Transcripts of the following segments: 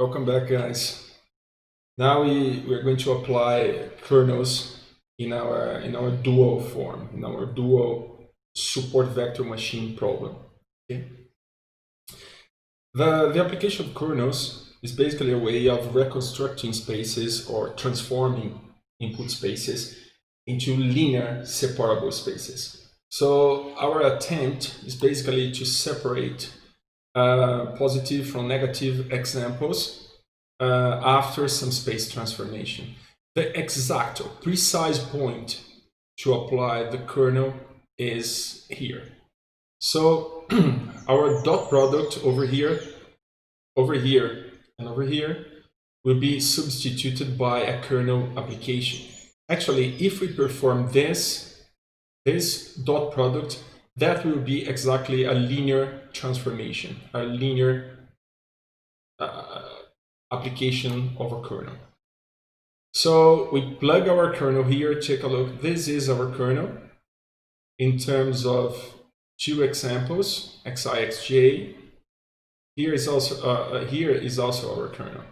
Welcome back, guys. Now we're going to apply kernels in our dual form, in our dual support vector machine problem. Okay? The application of kernels is basically a way of reconstructing spaces or transforming input spaces into linear separable spaces. So our attempt is basically to separate positive from negative examples after some space transformation. The exact or precise point to apply the kernel is here. So our dot product over here, and over here will be substituted by a kernel application. Actually, if we perform this dot product, that will be exactly a linear transformation, a linear application of a kernel. So we plug our kernel here, take a look. This is our kernel in terms of two examples, xi, xj. Here is also our kernel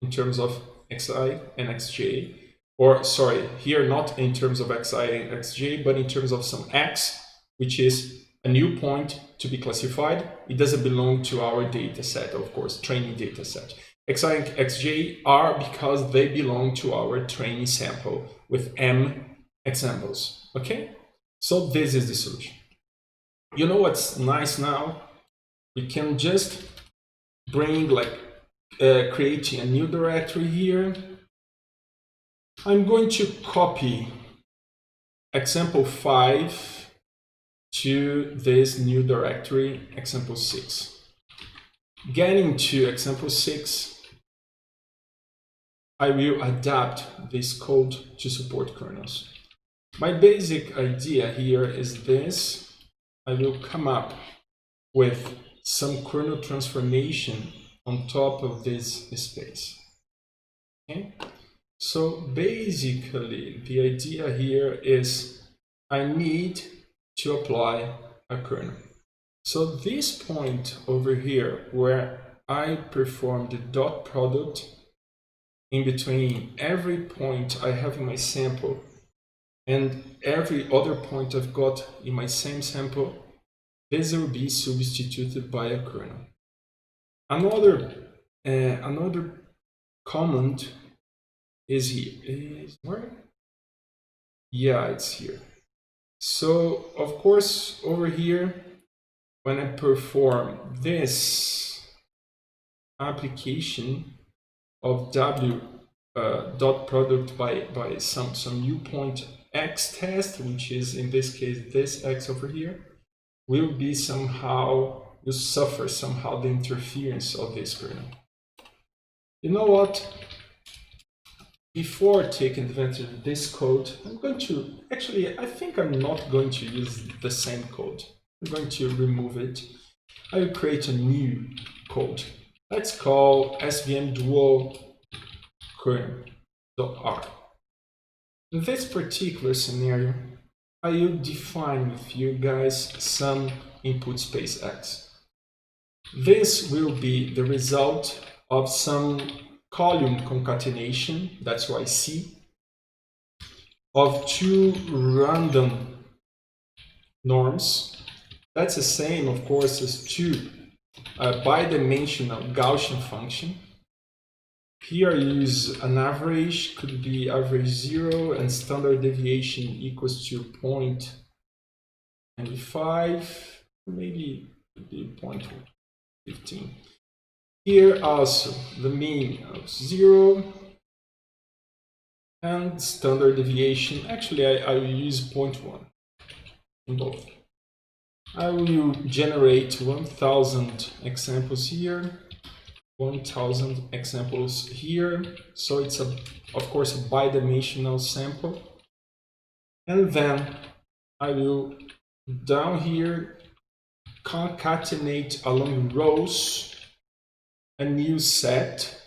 in terms of xi and xj. Or sorry, here not in terms of xi and xj, but in terms of some x, which is a new point to be classified. It doesn't belong to our data set, of course, training data set. Xi and xj are because they belong to our training sample with m examples. Okay, so this is the solution. You know what's nice now? We can just bring creating a new directory here. I'm going to copy example 5 to this new directory, example 6. Getting to example 6, I will adapt this code to support kernels. My basic idea here is this. I will come up with some kernel transformation on top of this space. Okay? So basically, the idea here is I need to apply a kernel. So this point over here where I perform the dot product in between every point I have in my sample and every other point I've got in my same sample, this will be substituted by a kernel. Another command is here. Is where? Yeah, it's here. So of course over here, when I perform this application of w dot product by some new point x test, which is in this case this x over here, will suffer somehow the interference of this kernel. You know what? Before taking advantage of this code, I'm going to, actually, I think I'm not going to use the same code. I'm going to remove it. I will create a new code. Let's call SVM dual kernel.r. In this particular scenario, I will define with you guys some input space x. This will be the result of some column concatenation, that's why C, of two random norms. That's the same, of course, as two bidimensional Gaussian function. Here I use an average, could be average 0, and standard deviation equals to 0.95, maybe could be 0.15. Here also the mean of 0 and standard deviation. Actually, I will use 0.1 in both. I will generate 1000 examples here, 1000 examples here. So it's of course a bidimensional sample. And then I will down here concatenate along rows a new set,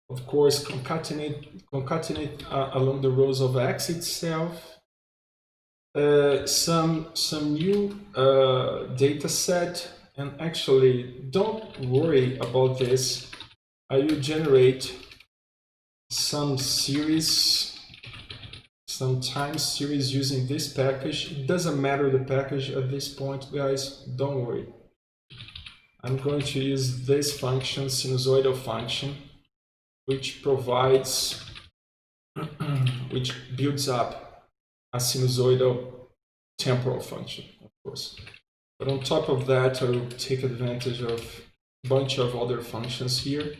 of course, concatenate along the rows of x itself, some new data set, and actually don't worry about this. I will generate some series, some time series using this package. It doesn't matter the package at this point, guys, don't worry. I'm going to use this function, sinusoidal function, which provides, which builds up a sinusoidal temporal function, of course. But on top of that, I will take advantage of a bunch of other functions here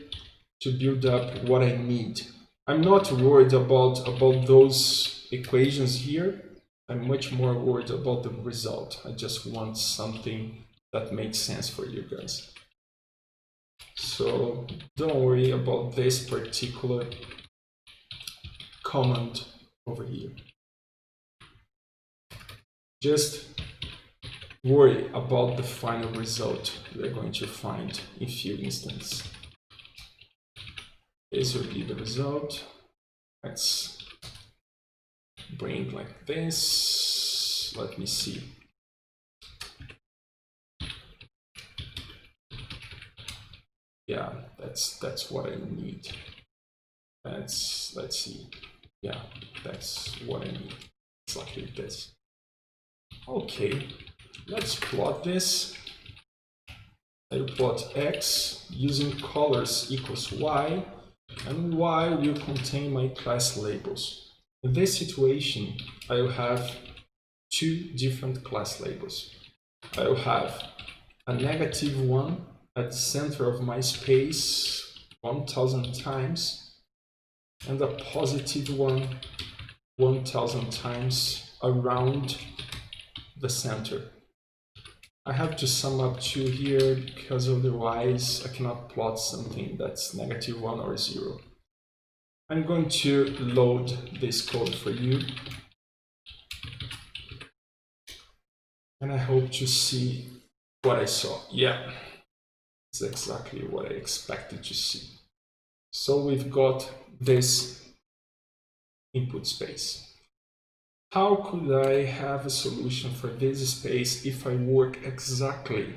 to build up what I need. I'm not worried about those equations here. I'm much more worried about the result. I just want something that makes sense for you guys. So don't worry about this particular command over here. Just worry about the final result we're going to find in few instances. This will be the result. Let's bring like this. Let me see. Yeah, that's what I need. Let's see. Yeah, that's what I need. Exactly this. Okay, let's plot this. I'll plot x using colors equals y, and y will contain my class labels. In this situation, I will have two different class labels. I will have a -1 at the center of my space 1000 times, and a +1 1000 times around the center. I have to sum up 2 here because otherwise I cannot plot something that's -1 or 0. I'm going to load this code for you, and I hope to see what I saw. Yeah, it's exactly what I expected to see. So we've got this input space. How could I have a solution for this space if I work exactly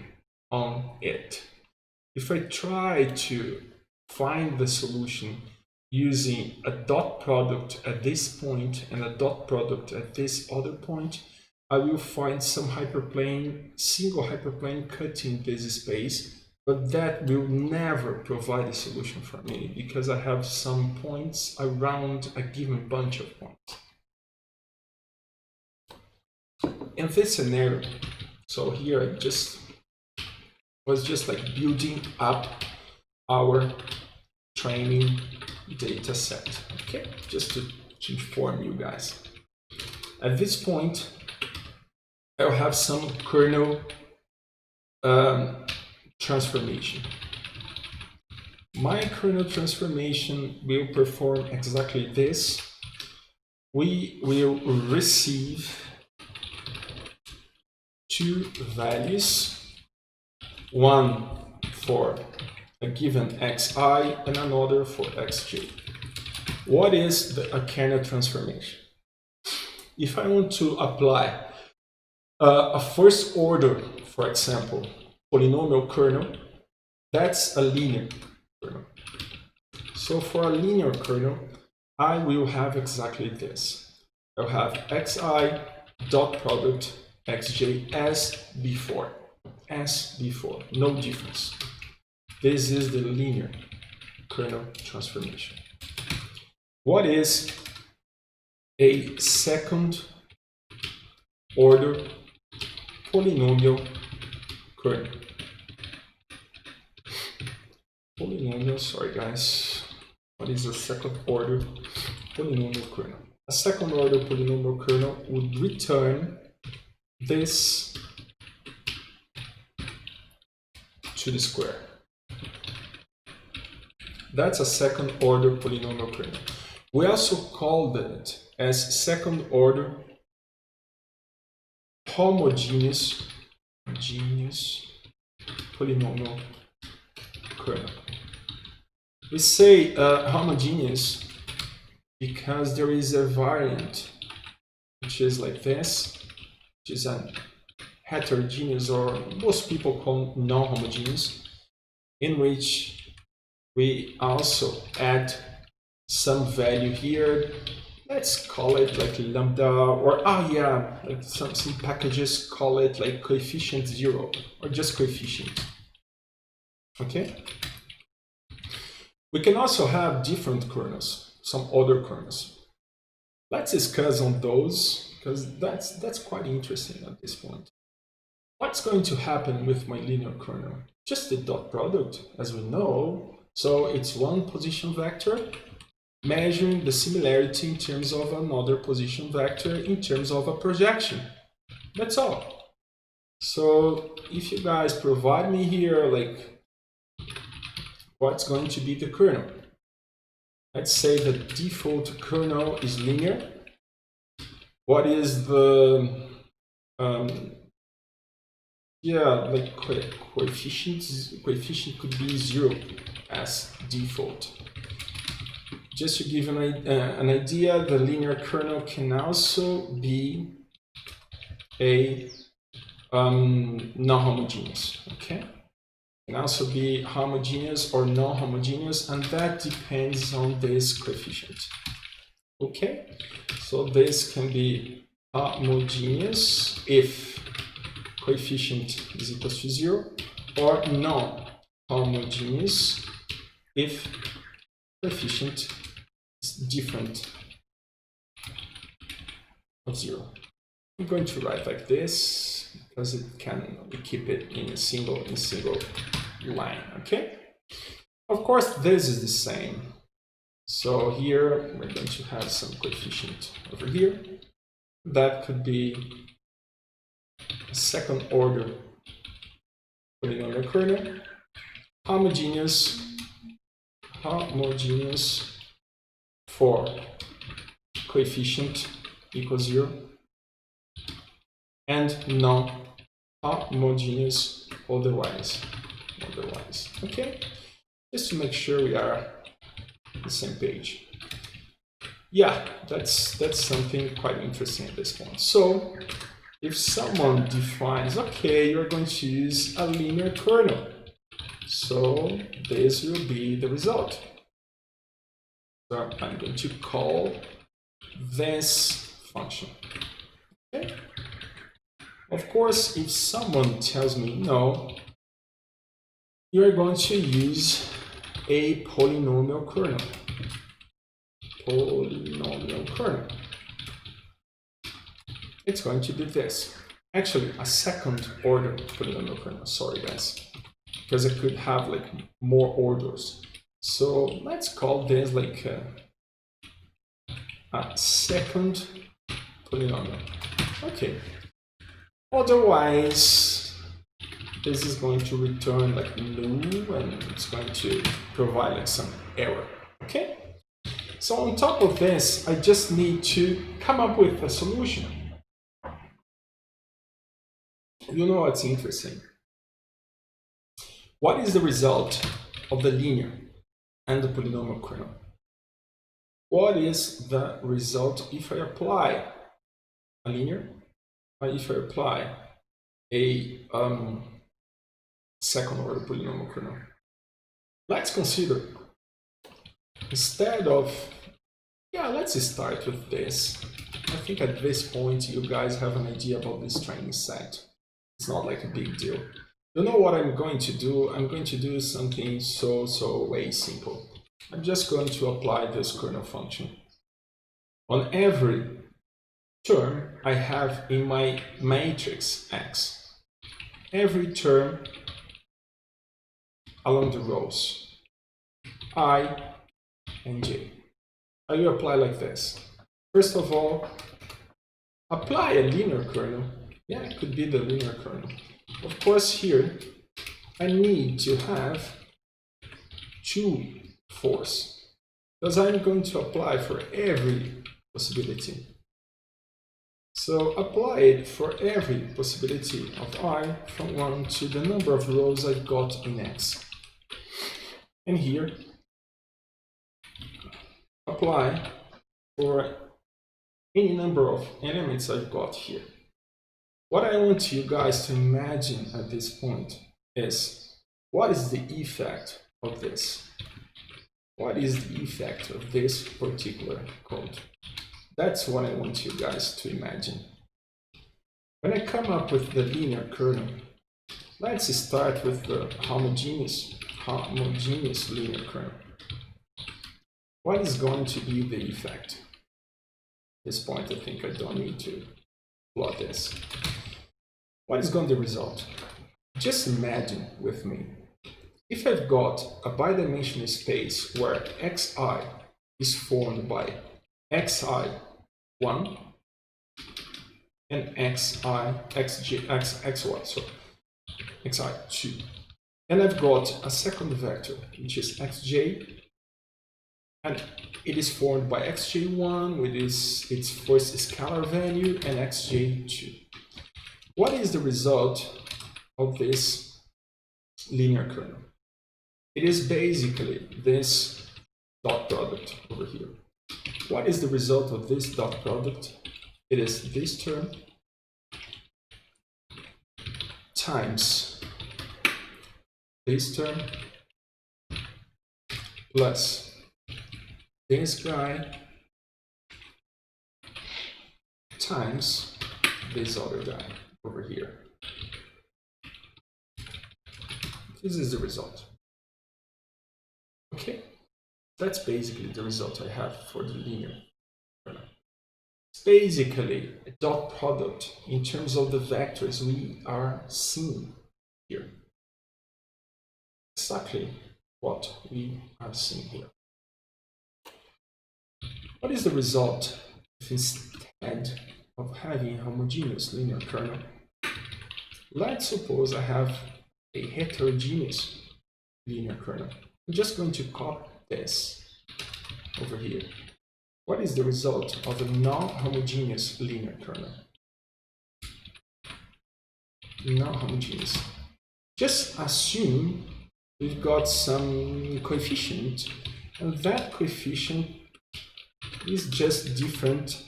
on it? If I try to find the solution using a dot product at this point and a dot product at this other point, I will find some hyperplane, single hyperplane cutting this space, but that will never provide a solution for me because I have some points around a given bunch of points. In this scenario, so here I was just like building up our training data set, okay, just to inform you guys. At this point, I'll have some kernel transformation. My kernel transformation will perform exactly this. We will receive two values, one for a given xi and another for xj. What is a kernel transformation? If I want to apply a first order, for example, polynomial kernel, that's a linear kernel. So for a linear kernel, I will have exactly this. I'll have xi dot product xj as before, no difference. This is the linear kernel transformation. What is a second order polynomial kernel? Polynomial, sorry guys. What is a second order polynomial kernel? A second order polynomial kernel would return this to the square. That's a second order polynomial kernel. We also called it as second order homogeneous polynomial kernel. We say homogeneous because there is a variant which is like this, which is a heterogeneous, or most people call non-homogeneous, in which we also add some value here. Let's call it like lambda, or like some packages call it like coefficient 0 or just coefficient. Okay. We can also have different kernels, some other kernels. Let's discuss on those because that's quite interesting at this point. What's going to happen with my linear kernel? Just the dot product, as we know. So it's one position vector measuring the similarity in terms of another position vector in terms of a projection. That's all. So if you guys provide me here like what's going to be the kernel, let's say the default kernel is linear. What is the like coefficient could be 0 as default. Just to give an idea, the linear kernel can also be a non-homogeneous, okay? Can also be homogeneous or non-homogeneous, and that depends on this coefficient, okay? So this can be homogeneous if coefficient is equal to 0, or non-homogeneous if coefficient is different of 0. I'm going to write like this because we keep it in a single line, okay? Of course, this is the same. So here we're going to have some coefficient over here. That could be a second order polynomial kernel, homogeneous for coefficient equals 0, and non-homogeneous otherwise. Okay, just to make sure we are on the same page. Yeah, that's something quite interesting at this point. So if someone defines, okay, you're going to use a linear kernel, so this will be the result. So I'm going to call this function. Okay. Of course, if someone tells me no, you're going to use a polynomial kernel. It's going to be this. Actually, a second order polynomial kernel. Sorry, guys, because I could have like more orders. So let's call this like a second polynomial. Okay. Otherwise, this is going to return like null, and it's going to provide like some error. Okay. So on top of this, I just need to come up with a solution. You know what's interesting? What is the result of the linear and the polynomial kernel? What is the result if I apply a linear, or if I apply a second order polynomial kernel? Let's consider, instead of, let's start with this. I think at this point you guys have an idea about this training set. It's not like a big deal. You know what I'm going to do? I'm going to do something so way simple. I'm just going to apply this kernel function on every term I have in my matrix X. Every term along the rows I and J. I will apply like this. First of all, apply a linear kernel. Yeah, it could be the linear kernel. Of course, here I need to have 2 force, because I'm going to apply for every possibility. So apply it for every possibility of I from 1 to the number of rows I've got in X. And here, apply for any number of elements I've got here. What I want you guys to imagine at this point is, what is the effect of this? What is the effect of this particular code? That's what I want you guys to imagine. When I come up with the linear kernel, let's start with the homogeneous linear kernel. What is going to be the effect? At this point, I think I don't need to plot this. What is going to result? Just imagine with me, if I've got a bidimensional space where xi is formed by xi1 and xi2, and I've got a second vector which is xj, and it is formed by xj1 with its first scalar value and xj2. What is the result of this linear kernel? It is basically this dot product over here. What is the result of this dot product? It is this term times this term plus this guy times this other guy over here. This is the result. Okay, that's basically the result I have for the linear kernel. It's basically a dot product in terms of the vectors we are seeing here. Exactly what we are seeing here. What is the result if instead of having a homogeneous linear kernel, let's suppose I have a heterogeneous linear kernel? I'm just going to copy this over here. What is the result of a non-homogeneous linear kernel? Non-homogeneous. Just assume we've got some coefficient, and that coefficient is just different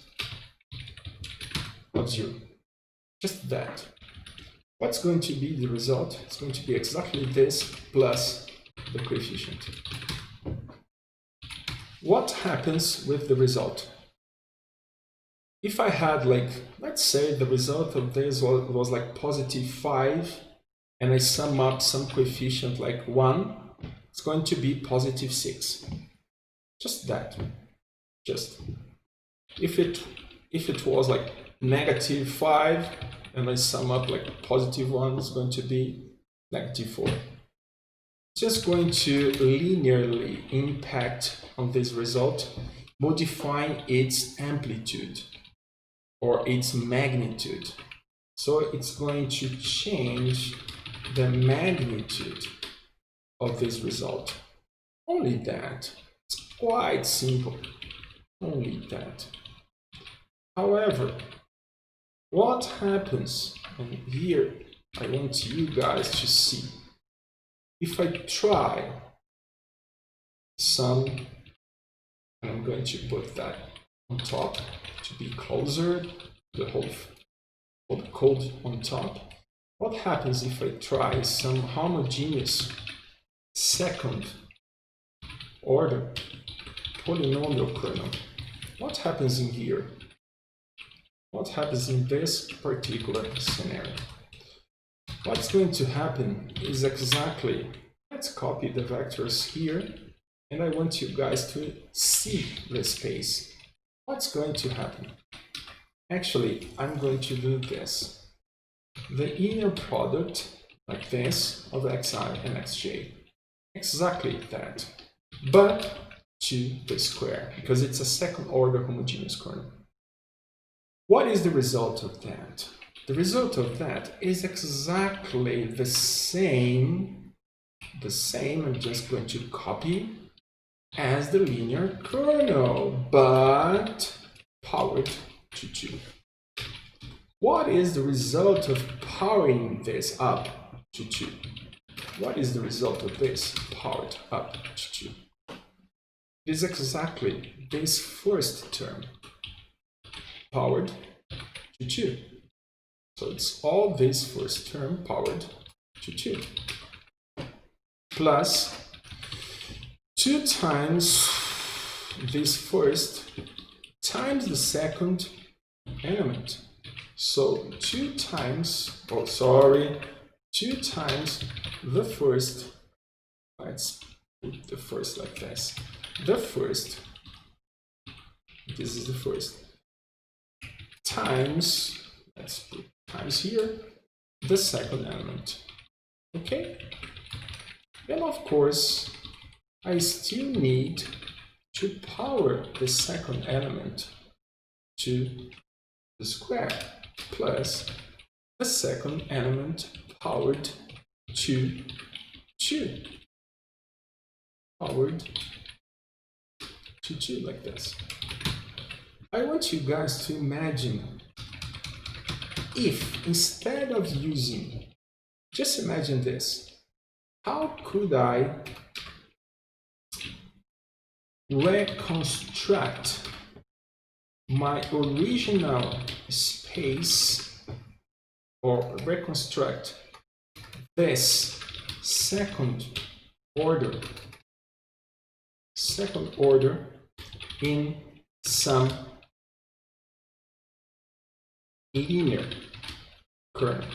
of 0. Just that. What's going to be the result? It's going to be exactly this plus the coefficient. What happens with the result? If I had, like, let's say the result of this was like +5, and I sum up some coefficient like 1, it's going to be +6. Just that. Just. If it was like -5, and I sum up like +1, it's going to be -4. Just going to linearly impact on this result, modifying its amplitude or its magnitude. So it's going to change the magnitude of this result. Only that. It's quite simple. Only that. However, what happens, and here I want you guys to see, if I try some, and I'm going to put that on top to be closer to the whole code on top. What happens if I try some homogeneous second order polynomial kernel? What happens in here? What happens in this particular scenario? What's going to happen is exactly, let's copy the vectors here, and I want you guys to see the space. What's going to happen? Actually, I'm going to do this. The inner product, like this, of xi and xj. Exactly that. But to the square, because it's a second order homogeneous kernel. What is the result of that? The result of that is exactly the same, I'm just going to copy, as the linear kernel, but powered to 2. What is the result of powering this up to 2? What is the result of this powered up to 2? It is exactly this first term, powered to 2. So it's all this first term powered to 2. Plus 2 times this first times the second element. So 2 times, 2 times the first, let's put the first like this. The first, this is the first, times, let's put times here, the second element. Okay? And of course, I still need to power the second element to the square plus the second element powered to 2. Powered to 2 like this. I want you guys to imagine if instead of using, just imagine this, how could I reconstruct my original space, or reconstruct this second order in some linear kernel?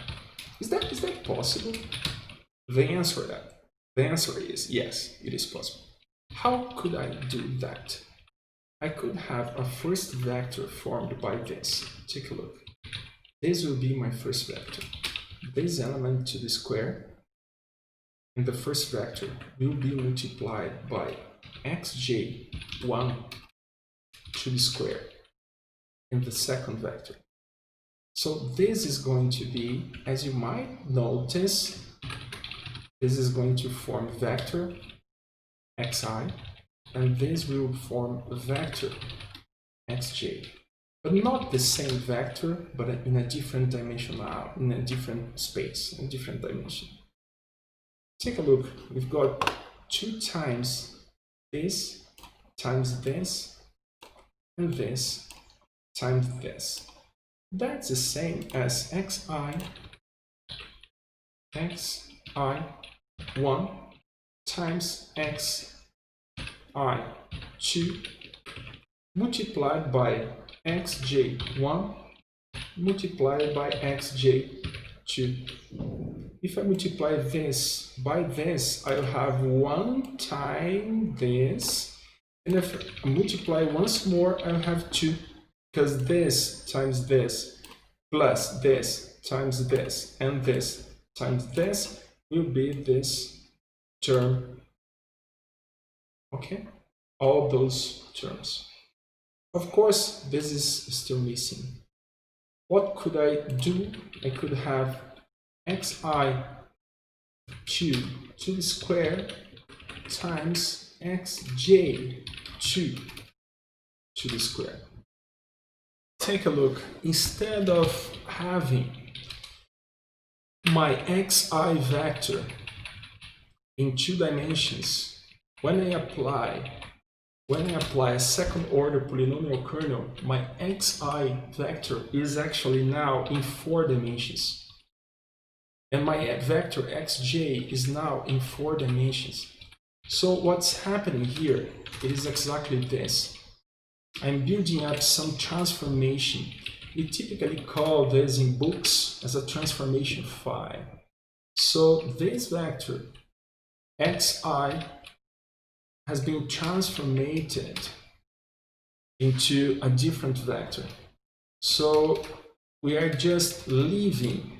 Is that possible? The answer is yes, it is possible. How could I do that? I could have a first vector formed by this. Take a look. This will be my first vector. This element to the square, and the first vector will be multiplied by xj1 to the square, and the second vector. So this is going to be, as you might notice, this is going to form vector xi, and this will form a vector xj, but not the same vector, but in a different dimension, in a different space, in a different dimension. Take a look. We've got 2 times this, and this times this. That's the same as xi1 times xi2 multiplied by xj1 multiplied by xj2. If I multiply this by this, I'll have 1 time this, and if I multiply once more, I'll have 2, because this times this plus this times this and this times this will be this term. Okay, all those terms. Of course, this is still missing. What could I do? I could have xi2 to the square times xj2 to the square. Take a look. Instead of having my xi vector in 2 dimensions, when I apply a second order polynomial kernel, my xi vector is actually now in 4 dimensions. And my vector xj is now in 4 dimensions. So what's happening here, it is exactly this. I'm building up some transformation. We typically call this in books as a transformation phi. So this vector xi has been transformed into a different vector. So we are just leaving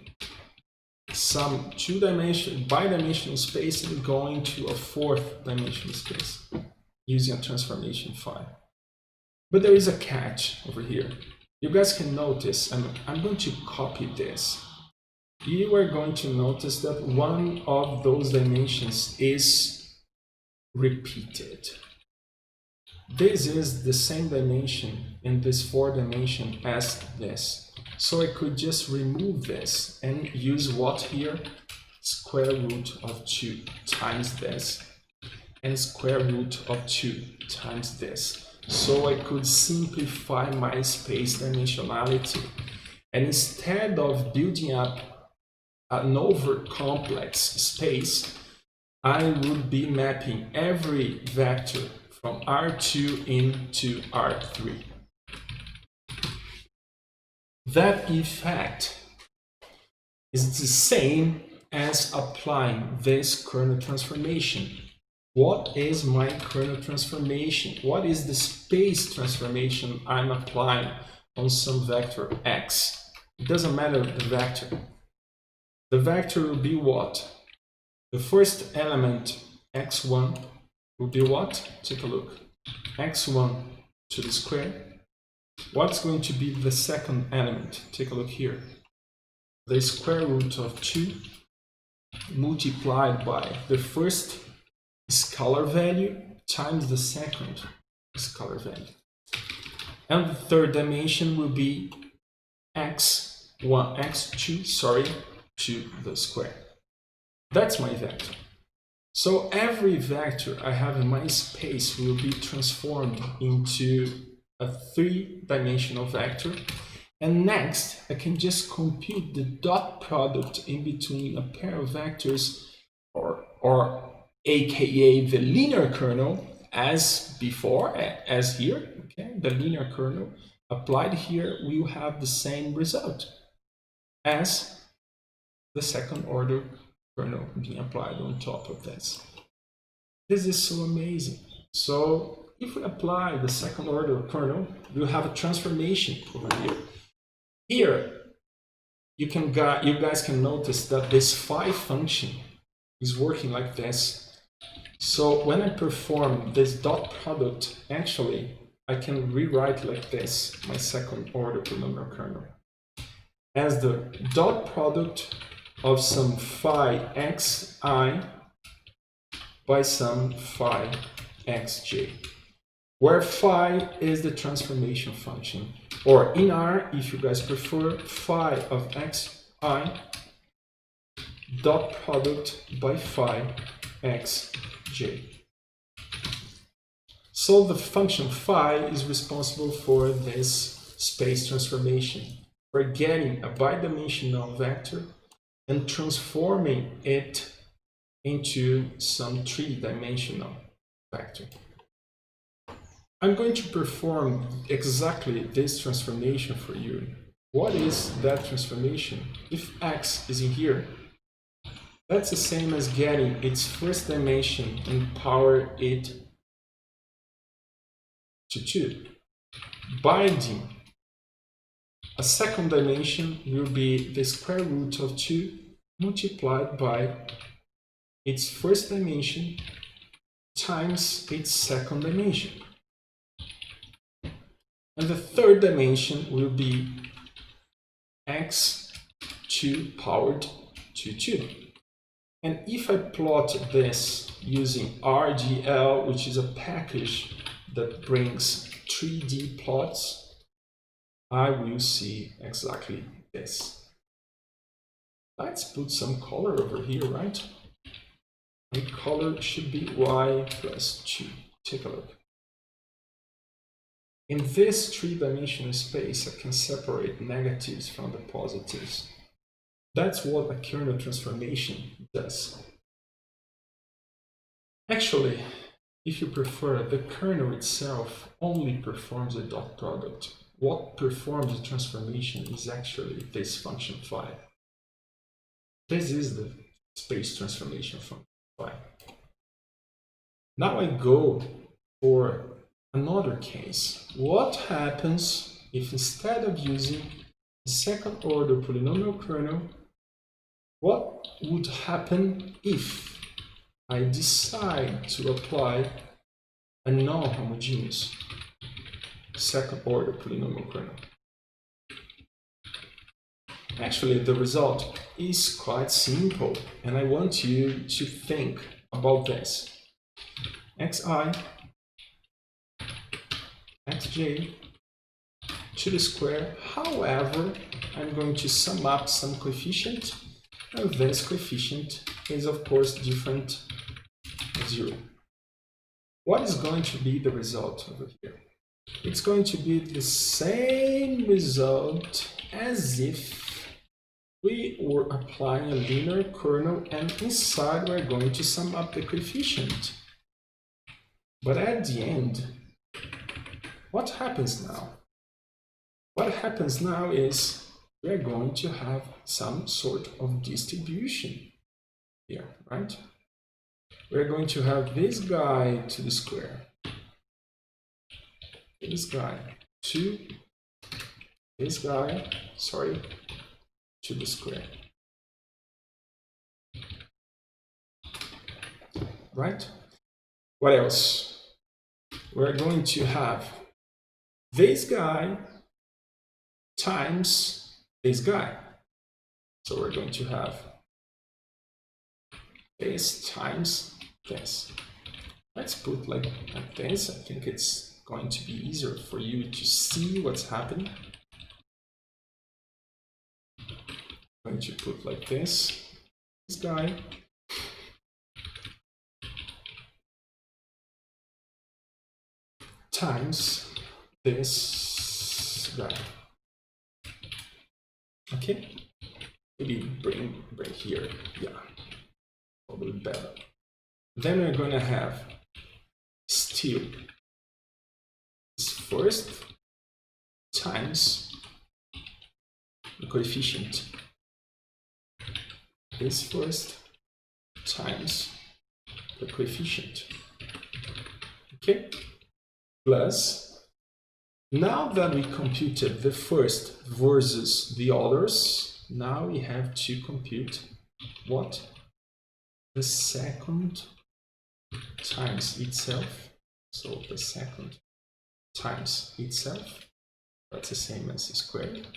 some 2-dimensional, bidimensional space and going to a 4th dimensional space using a transformation phi. But there is a catch over here. You guys can notice, I'm going to copy this. You are going to notice that one of those dimensions is repeated. This is the same dimension in this 4 dimension as this. So I could just remove this and use what here? Square root of 2 times this and square root of 2 times this. So I could simplify my space dimensionality. And instead of building up an over complex space, I would be mapping every vector from R2 into R3. That effect is the same as applying this kernel transformation. What is my kernel transformation? What is the space transformation I'm applying on some vector x? It doesn't matter the vector. The vector will be what? The first element, x1, will be what? Take a look. x1 to the square. What's going to be the second element? Take a look here. The square root of 2 multiplied by the first scalar value times the second scalar value. And the third dimension will be x2, to the square. That's my vector. So every vector I have in my space will be transformed into a 3-dimensional vector. And next, I can just compute the dot product in between a pair of vectors, or aka the linear kernel, as before, as here. Okay, the linear kernel applied here will have the same result as the second order kernel being applied on top of this. This is so amazing. So if we apply the second order kernel, we'll have a transformation over here. Here, you guys can notice that this phi function is working like this. So when I perform this dot product, actually, I can rewrite like this, my second order polynomial kernel, as the dot product of some phi xi by some phi xj, where phi is the transformation function, or in R, if you guys prefer, phi of xi dot product by phi xj. So the function phi is responsible for this space transformation, for getting a bidimensional vector and transforming it into some 3-dimensional vector. I'm going to perform exactly this transformation for you. What is that transformation? If x is in here, that's the same as getting its first dimension and power it to 2. Binding a second dimension will be the square root of 2 multiplied by its first dimension times its second dimension. And the third dimension will be x2 powered to 2. And if I plot this using RGL, which is a package that brings 3D plots, I will see exactly this. Let's put some color over here, right? And color should be y plus 2. Take a look. In this 3-dimensional space, I can separate negatives from the positives. That's what a kernel transformation does. Actually, if you prefer, the kernel itself only performs a dot product. What performs the transformation is actually this function phi. This is the space transformation function phi. Now I go for another case. What happens if instead of using the second order polynomial kernel, what would happen if I decide to apply a non-homogeneous second order polynomial kernel? Actually, the result is quite simple, and I want you to think about this. xi, xj to the square. However, I'm going to sum up some coefficient, and this coefficient is of course different 0. What is going to be the result over here? It's going to be the same result as if we were applying a linear kernel, and inside we're going to sum up the coefficient. But at the end, what happens now? What happens now is we're going to have some sort of distribution here, right? We're going to have this guy to the square, this guy to this guy, sorry, to the square, right? What else? We're going to have this guy times this guy. So we're going to have this times this. Let's put like this. I think it's going to be easier for you to see what's happening. I'm going to put like this guy times this guy. Okay, maybe bring here, yeah, probably better. Then we're going to have still this first times the coefficient, this first times the coefficient, okay, plus, now that we computed the first versus the others, now we have to compute what? The second times itself. So the second times itself, that's the same as the squared.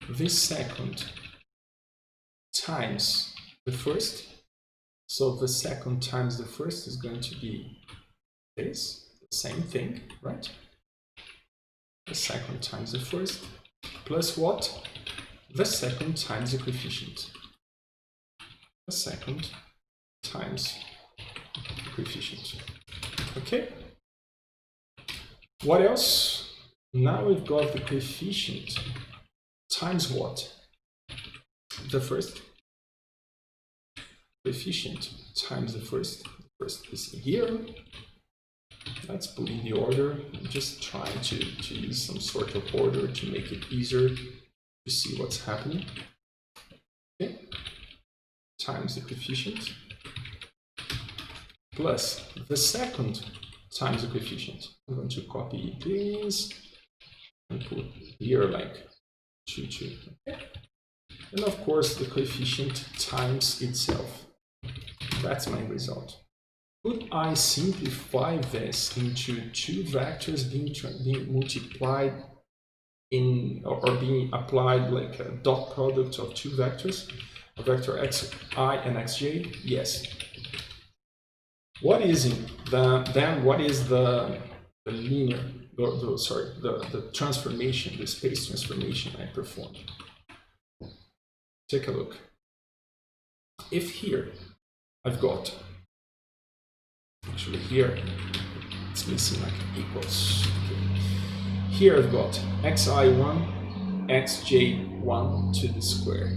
This second times the first. So the second times the first is going to be this, the same thing, right? The second times the first, plus what? The second times the coefficient. The second times the coefficient. Okay? What else? Now we've got the coefficient times what? The first. Coefficient times the first. The first is here. Let's put in the order. I'm just trying to use some sort of order to make it easier to see what's happening. Okay. Times the coefficient plus the second times the coefficient. I'm going to copy this and put here like 2, 2. Okay. And of course the coefficient times itself. That's my result. Could I simplify this into two vectors being multiplied in or being applied like a dot product of two vectors, a vector xi and xj? Yes. What is it? Then what is the linear? The transformation, the space transformation I performed? Take a look. If here I've got, actually here it's missing like equals. Okay. Here I've got xi1, xj1 to the square.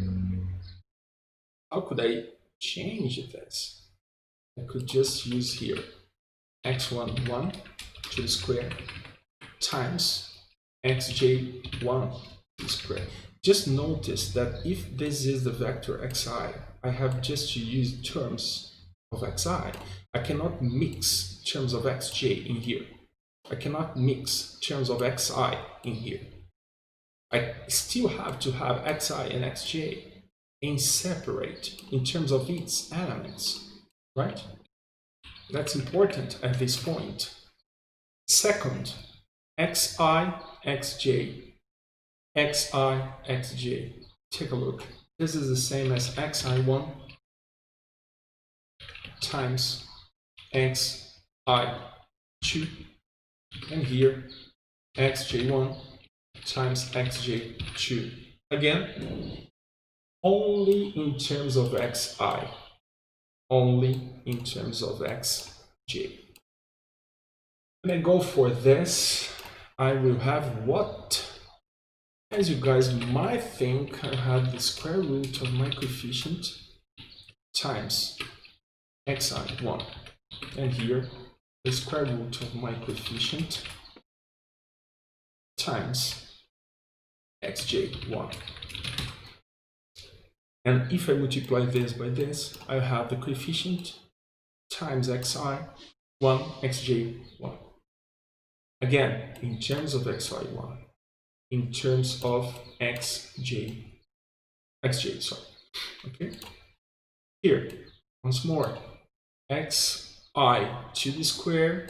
How could I change this? I could just use here x1 1 to the square times xj1 to the square. Just notice that if this is the vector xi, I have just to use terms of xi. I cannot mix terms of xj in here. I cannot mix terms of xi in here. I still have to have xi and xj and separate in terms of its elements, right? That's important at this point. Second, xi, xj, xi, xj. Take a look. This is the same as xi1 times xi2, and here xj1 times xj2. Again, only in terms of xi, only in terms of xj. When I go for this, I will have what? As you guys might think, I have the square root of my coefficient times xi1. And here, the square root of my coefficient times xj1. And if I multiply this by this, I have the coefficient times xi1, xj1. Again, in terms of xi1, in terms of xj, sorry. Okay. Here, once more, xi to the square.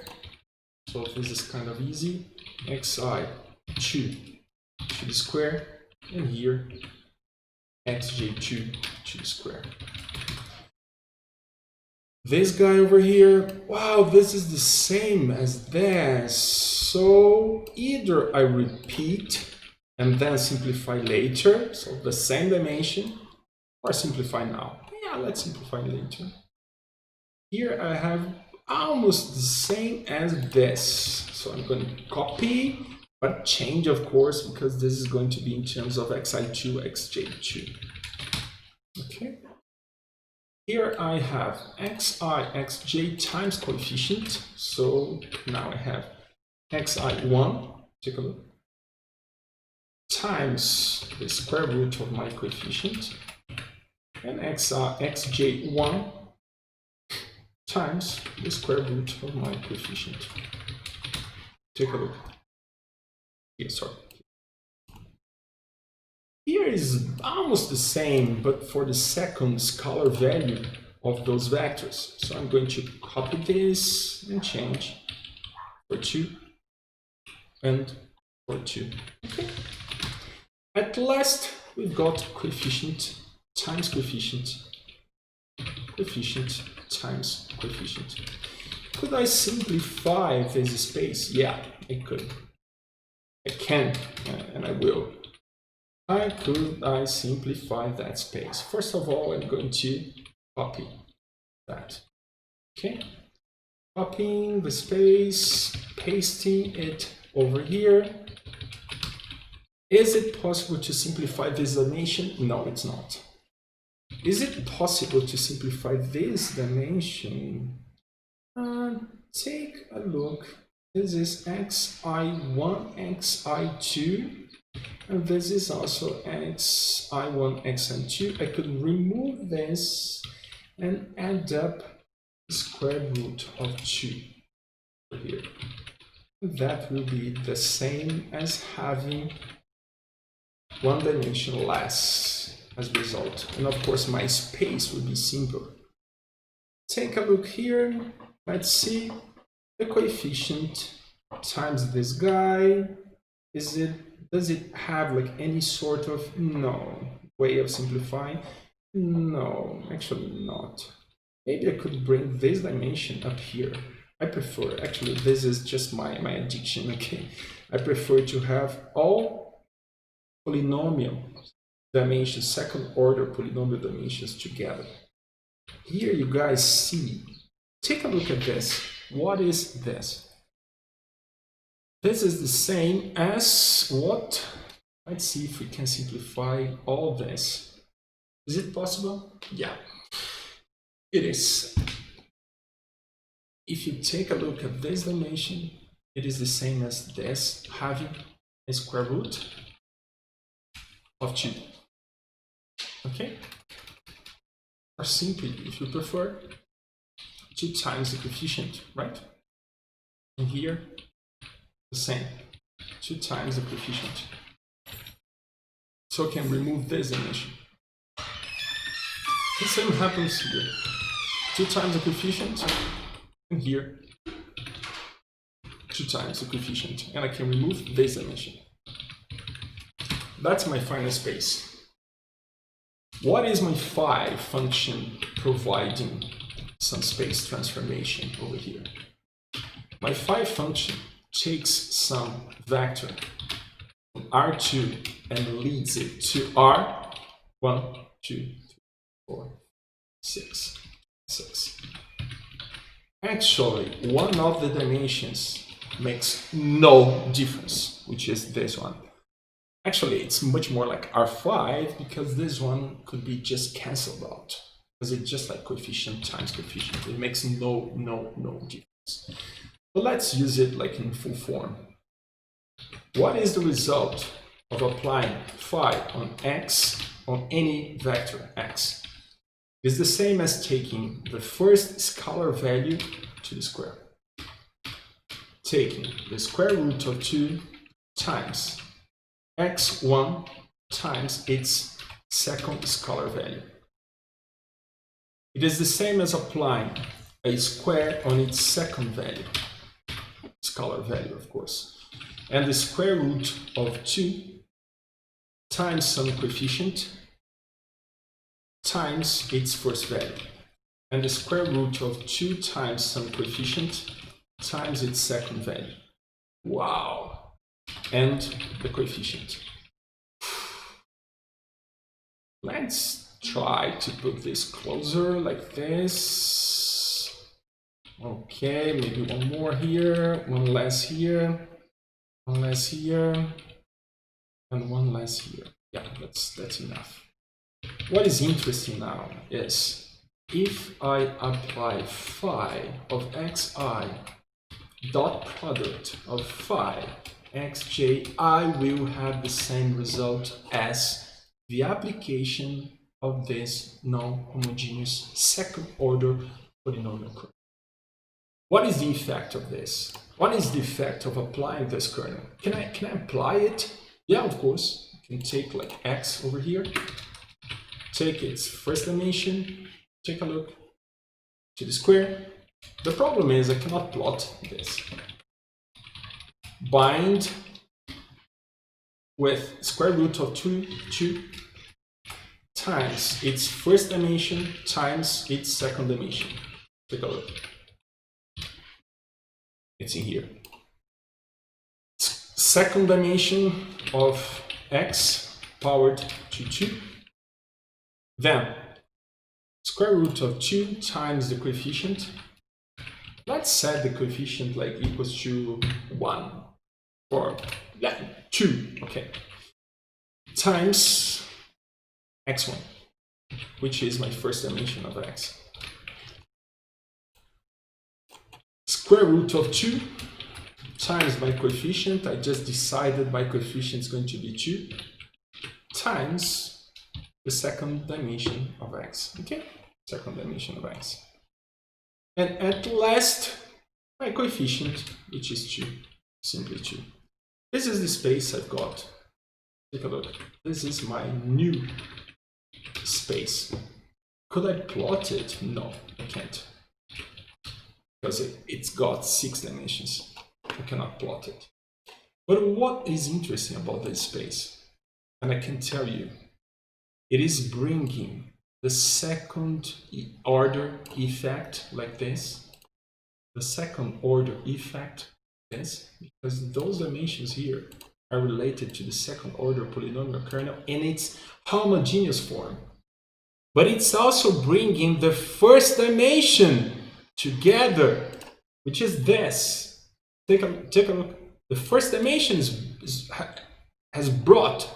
So this is kind of easy. Xi2 to the square, and here xj2 to the square. This guy over here, wow, this is the same as this. So either I repeat and then simplify later, so the same dimension, or simplify now. Yeah, let's simplify later. Here I have almost the same as this. So I'm going to copy, but change, of course, because this is going to be in terms of xi2, xj2. Okay. Here I have xi, xj times coefficient. So now I have xi1, take a look, times the square root of my coefficient, and xj1 times the square root of my coefficient. Take a look. Here, sorry. Here is almost the same, but for the second scalar value of those vectors. So I'm going to copy this and change for 2 and for 2. Okay. At last, we've got coefficient times coefficient, coefficient times coefficient. Could I simplify this space? Yeah, I could. I can, and I will. How could I simplify that space? First of all, I'm going to copy that. Okay, copying the space, pasting it over here. Is it possible to simplify this dimension? No, it's not. Is it possible to simplify this dimension? Take a look. This is xi1, xi2. And this is also xi1, xi2. I could remove this and add up the square root of 2 here. That will be the same as having one dimension less as a result. And of course, my space would be simple. Take a look here. Let's see the coefficient times this guy. Does it have like any sort of way of simplifying? No, actually not. Maybe I could bring this dimension up here. I prefer, actually, this is just my addiction, okay? I prefer to have all polynomial dimensions, second order polynomial dimensions together. Here you guys see, take a look at this. What is this? This is the same as what? Let's see if we can simplify all this. Is it possible? Yeah, it is. If you take a look at this dimension, it is the same as this, having a square root of 2. Okay? Or simply, if you prefer, 2 times the coefficient, right? And here, the same, 2 times the coefficient. So I can remove this dimension. The same happens here. 2 times the coefficient, and here 2 times the coefficient. And I can remove this dimension. That's my final space. What is my phi function providing some space transformation over here? My phi function takes some vector from R2 and leads it to R1, 2, 3, 4, 6, 6. Actually, one of the dimensions makes no difference, which is this one. Actually, it's much more like R5 because this one could be just cancelled out. Because it's just like coefficient times coefficient. It makes no difference. But let's use it like in full form. What is the result of applying phi on x on any vector x? It's the same as taking the first scalar value to the square. Taking the square root of 2 times x1 times its second scalar value. It is the same as applying a square on its second value, scalar value of course, and the square root of 2 times some coefficient times its first value, and the square root of 2 times some coefficient times its second value. Wow! And the coefficient. Let's try to put this closer like this. Okay, maybe one more here, one less here, one less here, and one less here. Yeah, that's enough. What is interesting now is if I apply phi of xi dot product of phi xj, I will have the same result as the application of this non-homogeneous second order polynomial kernel. What is the effect of this? What is the effect of applying this kernel? Can I apply it? Yeah, of course. I can take like x over here, take its first dimension, take a look to the square. The problem is I cannot plot this. Bind with square root of 2 times its first dimension times its second dimension. Take a look. It's in here. Second dimension of x powered to 2. Then square root of 2 times the coefficient. Let's set the coefficient like equals to 1 or 2, okay, times x1, which is my first dimension of x. Square root of 2 times my coefficient. I just decided my coefficient is going to be 2 times the second dimension of x. Okay, second dimension of x. And at last, my coefficient, which is 2, simply 2. This is the space I've got. Take a look. This is my new space. Could I plot it? No, I can't. Because it's got 6 dimensions. I cannot plot it. But what is interesting about this space, and I can tell you, it is bringing the second order effect like this, the second order effect like this, because those dimensions here are related to the second order polynomial kernel in its homogeneous form. But it's also bringing the first dimension together, which is this. Take a look. The first dimension is brought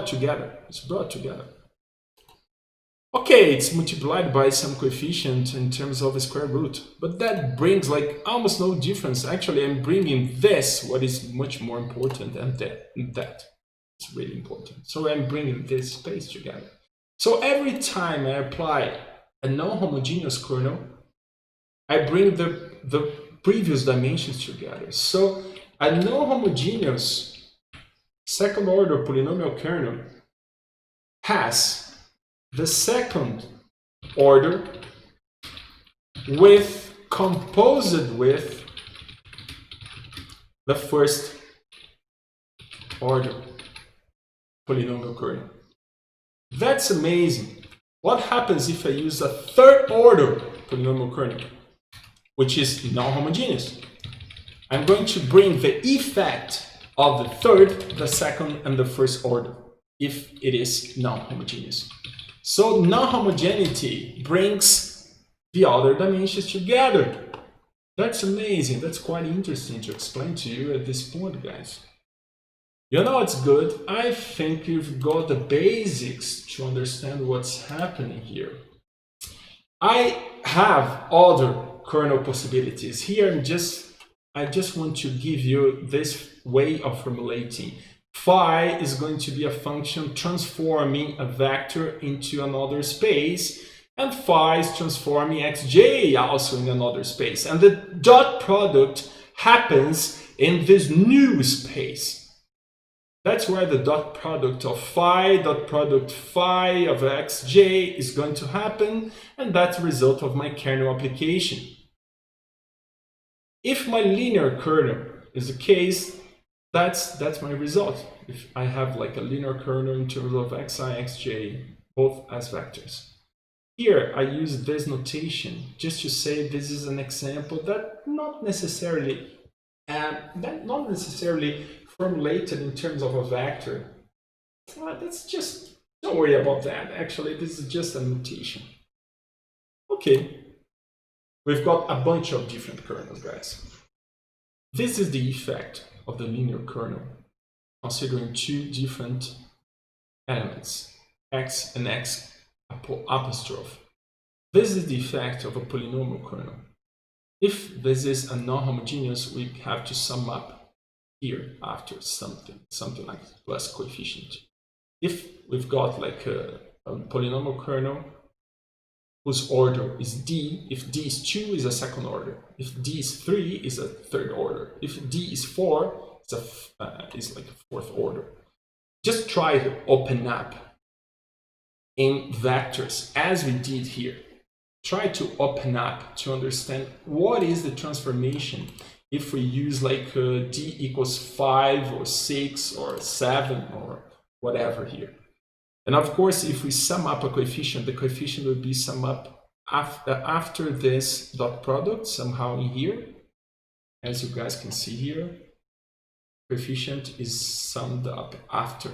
together. It's brought together. Okay, it's multiplied by some coefficient in terms of a square root, but that brings like almost no difference. Actually, I'm bringing this, what is much more important than that. It's really important. So I'm bringing this space together. So every time I apply a non-homogeneous kernel, I bring the previous dimensions together. So a non-homogeneous second order polynomial kernel has the second order composed with the first order polynomial kernel. That's amazing. What happens if I use a third order polynomial kernel, which is non-homogeneous? I'm going to bring the effect of the third, the second, and the first order if it is non-homogeneous. So non-homogeneity brings the other dimensions together. That's amazing. That's quite interesting to explain to you at this point, guys. You know, it's good. I think you've got the basics to understand what's happening here. I have other kernel possibilities. Here, I just want to give you this way of formulating. Phi is going to be a function transforming a vector into another space, and phi is transforming xj also in another space. And the dot product happens in this new space. That's where the dot product of phi, dot product phi of xj is going to happen, and that's the result of my kernel application. If my linear kernel is the case, that's my result. If I have like a linear kernel in terms of xi, xj, both as vectors. Here, I use this notation just to say this is an example that not necessarily formulated in terms of a vector. That's just, don't worry about that. Actually, this is just a notation. Okay, we've got a bunch of different kernels, guys. This is the effect of the linear kernel, considering two different elements, x and x apostrophe. This is the effect of a polynomial kernel. If this is a non-homogeneous, we have to sum up here after something like plus coefficient. If we've got like a polynomial kernel whose order is d, if d is 2 is a second order, if d is 3 is a third order, if d is 4 is like a fourth order. Just try to open up in vectors as we did here. Try to open up to understand what is the transformation if we use like d equals 5 or 6 or 7 or whatever here. And of course, if we sum up a coefficient, the coefficient will be summed up after this dot product, somehow in here. As you guys can see here, coefficient is summed up after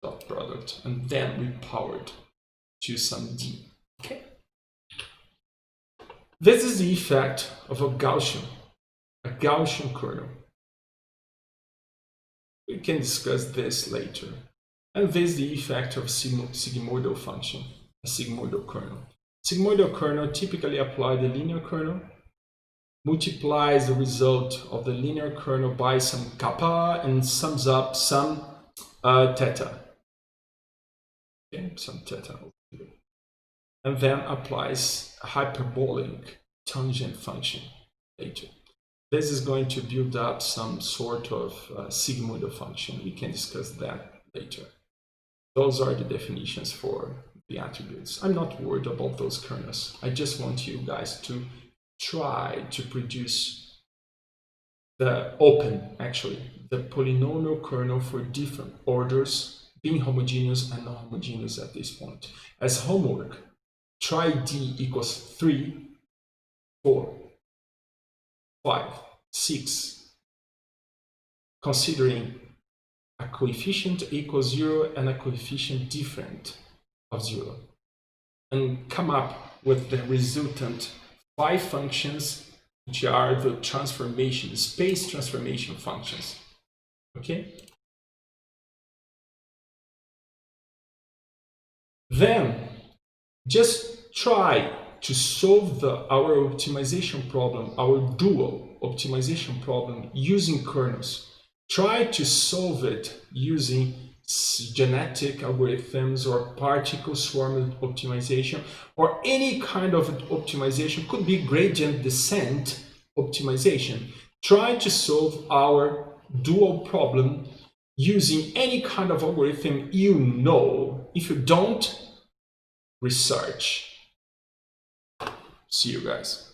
dot product, and then we powered to some d. Okay. This is the effect of a Gaussian kernel. We can discuss this later. And this is the effect of sigmoidal function, a sigmoidal kernel. Sigmoidal kernel typically apply the linear kernel, multiplies the result of the linear kernel by some kappa, and sums up some theta. Okay, some theta over here. And then applies a hyperbolic tangent function later. This is going to build up some sort of sigmoidal function. We can discuss that later. Those are the definitions for the attributes. I'm not worried about those kernels. I just want you guys to try to produce the polynomial kernel for different orders, being homogeneous and non-homogeneous at this point. As homework, try d equals 3, 4, 5, 6, considering a coefficient equals 0 and a coefficient different of 0, and come up with the resultant 5 functions, which are the transformation, the space transformation functions. Okay? Then just try to solve our optimization problem, our dual optimization problem using kernels. Try to solve it using genetic algorithms or particle swarm optimization or any kind of optimization. Could be gradient descent optimization. Try to solve our dual problem using any kind of algorithm you know. If you don't, research. See you guys.